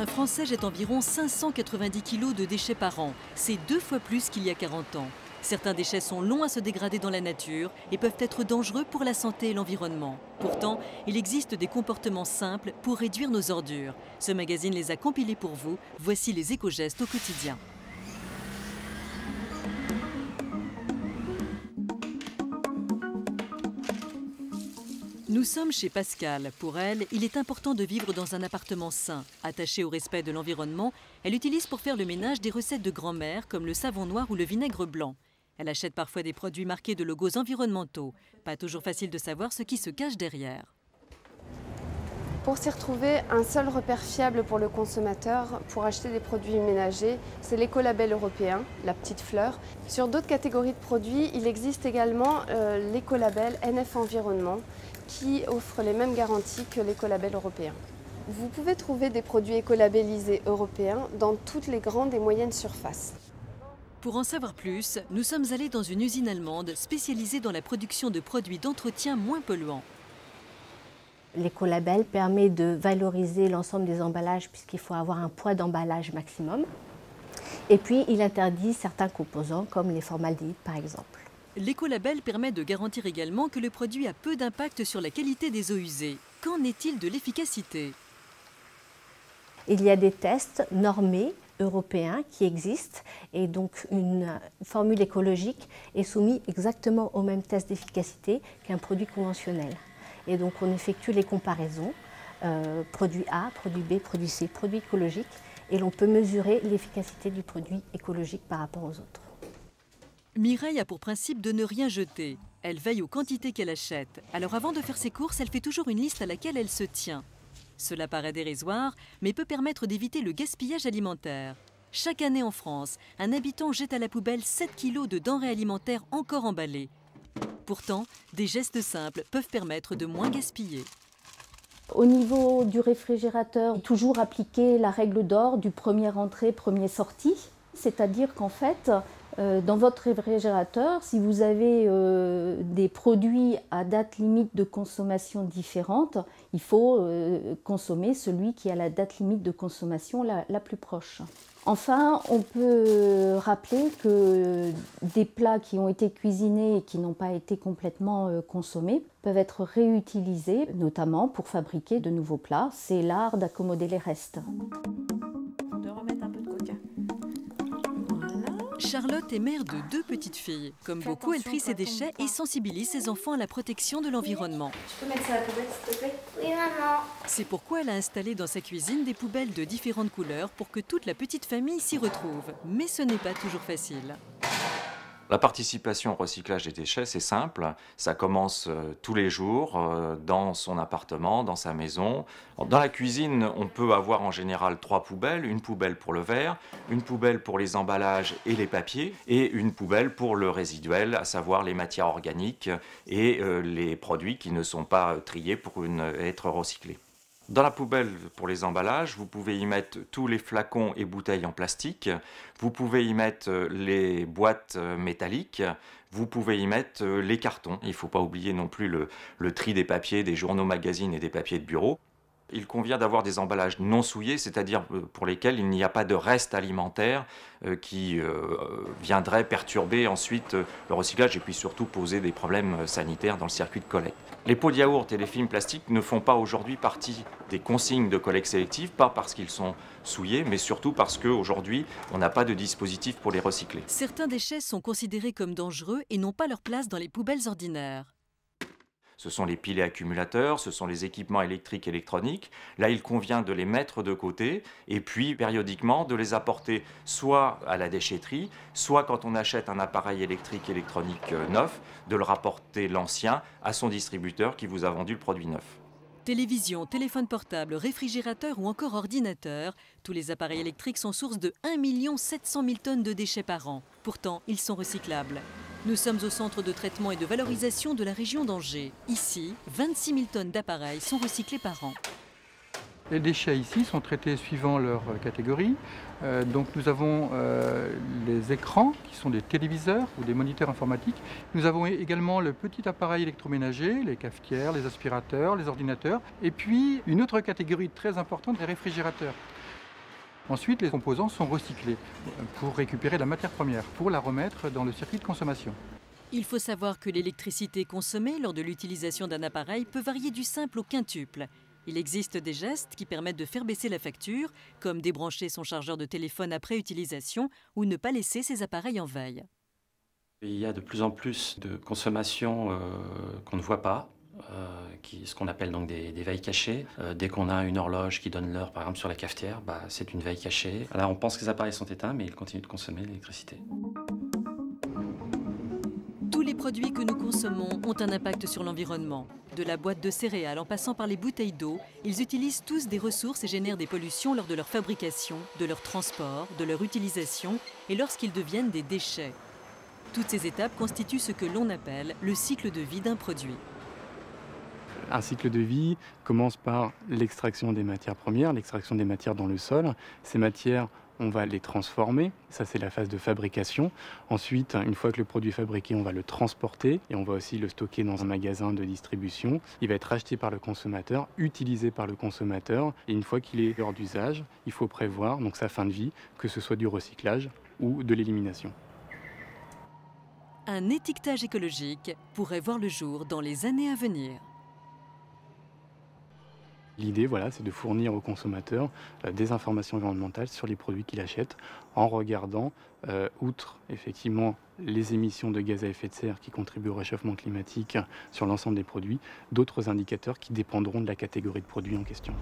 Un Français jette environ 590 kg de déchets par an. C'est 2 fois plus qu'il y a 40 ans. Certains déchets sont longs à se dégrader dans la nature et peuvent être dangereux pour la santé et l'environnement. Pourtant, il existe des comportements simples pour réduire nos ordures. Ce magazine les a compilés pour vous. Voici les éco-gestes au quotidien. Nous sommes chez Pascal. Pour elle, il est important de vivre dans un appartement sain. Attachée au respect de l'environnement, elle utilise pour faire le ménage des recettes de grand-mère comme le savon noir ou le vinaigre blanc. Elle achète parfois des produits marqués de logos environnementaux. Pas toujours facile de savoir ce qui se cache derrière. Pour s'y retrouver, un seul repère fiable pour le consommateur pour acheter des produits ménagers, c'est l'écolabel européen, la petite fleur. Sur d'autres catégories de produits, il existe également l'écolabel NF Environnement qui offre les mêmes garanties que l'écolabel européen. Vous pouvez trouver des produits écolabellisés européens dans toutes les grandes et moyennes surfaces. Pour en savoir plus, nous sommes allés dans une usine allemande spécialisée dans la production de produits d'entretien moins polluants. L'écolabel permet de valoriser l'ensemble des emballages puisqu'il faut avoir un poids d'emballage maximum. Et puis, il interdit certains composants comme les formaldéhydes par exemple. L'écolabel permet de garantir également que le produit a peu d'impact sur la qualité des eaux usées. Qu'en est-il de l'efficacité? Il y a des tests normés européens qui existent et donc une formule écologique est soumise exactement au même test d'efficacité qu'un produit conventionnel. Et donc on effectue les comparaisons, produit A, produit B, produit C, produit écologique, et l'on peut mesurer l'efficacité du produit écologique par rapport aux autres. Mireille a pour principe de ne rien jeter. Elle veille aux quantités qu'elle achète. Alors avant de faire ses courses, elle fait toujours une liste à laquelle elle se tient. Cela paraît dérisoire, mais peut permettre d'éviter le gaspillage alimentaire. Chaque année en France, un habitant jette à la poubelle 7 kg de denrées alimentaires encore emballées. Pourtant, des gestes simples peuvent permettre de moins gaspiller. Au niveau du réfrigérateur, toujours appliquer la règle d'or du premier entrée, premier sortie. C'est-à-dire qu'en fait, dans votre réfrigérateur, si vous avez des produits à date limite de consommation différente, il faut consommer celui qui a la date limite de consommation la plus proche. Enfin, on peut rappeler que des plats qui ont été cuisinés et qui n'ont pas été complètement consommés peuvent être réutilisés, notamment pour fabriquer de nouveaux plats. C'est l'art d'accommoder les restes. De remettre un peu de coca. Charlotte est mère de 2 petites filles. Comme beaucoup, elle trie ses déchets et sensibilise ses enfants à la protection de l'environnement. Tu peux mettre ça à la poubelle s'il te plaît? Oui, maman. C'est pourquoi elle a installé dans sa cuisine des poubelles de différentes couleurs pour que toute la petite famille s'y retrouve. Mais ce n'est pas toujours facile. La participation au recyclage des déchets, c'est simple. Ça commence tous les jours dans son appartement, dans sa maison. Dans la cuisine, on peut avoir en général 3 poubelles. Une poubelle pour le verre, une poubelle pour les emballages et les papiers, et une poubelle pour le résiduel, à savoir les matières organiques et les produits qui ne sont pas triés pour être recyclés. Dans la poubelle pour les emballages, vous pouvez y mettre tous les flacons et bouteilles en plastique, vous pouvez y mettre les boîtes métalliques, vous pouvez y mettre les cartons. Il ne faut pas oublier non plus le tri des papiers, des journaux magazines et des papiers de bureau. Il convient d'avoir des emballages non souillés, c'est-à-dire pour lesquels il n'y a pas de reste alimentaire qui viendrait perturber ensuite le recyclage et puis surtout poser des problèmes sanitaires dans le circuit de collecte. Les pots de yaourt et les films plastiques ne font pas aujourd'hui partie des consignes de collecte sélective, pas parce qu'ils sont souillés, mais surtout parce qu'aujourd'hui, on n'a pas de dispositif pour les recycler. Certains déchets sont considérés comme dangereux et n'ont pas leur place dans les poubelles ordinaires. Ce sont les pilets accumulateurs, ce sont les équipements électriques et électroniques. Là, il convient de les mettre de côté et puis périodiquement de les apporter soit à la déchetterie, soit quand on achète un appareil électrique électronique neuf, de le rapporter l'ancien à son distributeur qui vous a vendu le produit neuf. Télévision, téléphone portable, réfrigérateur ou encore ordinateur, tous les appareils électriques sont source de 1 700 000 tonnes de déchets par an. Pourtant, ils sont recyclables. Nous sommes au centre de traitement et de valorisation de la région d'Angers. Ici, 26 000 tonnes d'appareils sont recyclés par an. Les déchets ici sont traités suivant leur catégorie. Donc nous avons les écrans qui sont des téléviseurs ou des moniteurs informatiques. Nous avons également le petit appareil électroménager, les cafetières, les aspirateurs, les ordinateurs. Et puis une autre catégorie très importante, les réfrigérateurs. Ensuite, les composants sont recyclés pour récupérer la matière première, pour la remettre dans le circuit de consommation. Il faut savoir que l'électricité consommée lors de l'utilisation d'un appareil peut varier du simple au quintuple. Il existe des gestes qui permettent de faire baisser la facture, comme débrancher son chargeur de téléphone après utilisation ou ne pas laisser ses appareils en veille. Il y a de plus en plus de consommation qu'on ne voit pas. Ce qu'on appelle donc des veilles cachées. Dès qu'on a une horloge qui donne l'heure, par exemple sur la cafetière, c'est une veille cachée. Là, on pense que les appareils sont éteints, mais ils continuent de consommer l'électricité. Tous les produits que nous consommons ont un impact sur l'environnement. De la boîte de céréales en passant par les bouteilles d'eau, ils utilisent tous des ressources et génèrent des pollutions lors de leur fabrication, de leur transport, de leur utilisation et lorsqu'ils deviennent des déchets. Toutes ces étapes constituent ce que l'on appelle le cycle de vie d'un produit. Un cycle de vie commence par l'extraction des matières premières, l'extraction des matières dans le sol. Ces matières, on va les transformer, ça c'est la phase de fabrication. Ensuite, une fois que le produit est fabriqué, on va le transporter et on va aussi le stocker dans un magasin de distribution. Il va être acheté par le consommateur, utilisé par le consommateur et une fois qu'il est hors d'usage, il faut prévoir donc sa fin de vie, que ce soit du recyclage ou de l'élimination. Un étiquetage écologique pourrait voir le jour dans les années à venir. L'idée, voilà, c'est de fournir aux consommateurs des informations environnementales sur les produits qu'il achète en regardant, outre effectivement les émissions de gaz à effet de serre qui contribuent au réchauffement climatique sur l'ensemble des produits, d'autres indicateurs qui dépendront de la catégorie de produits en question.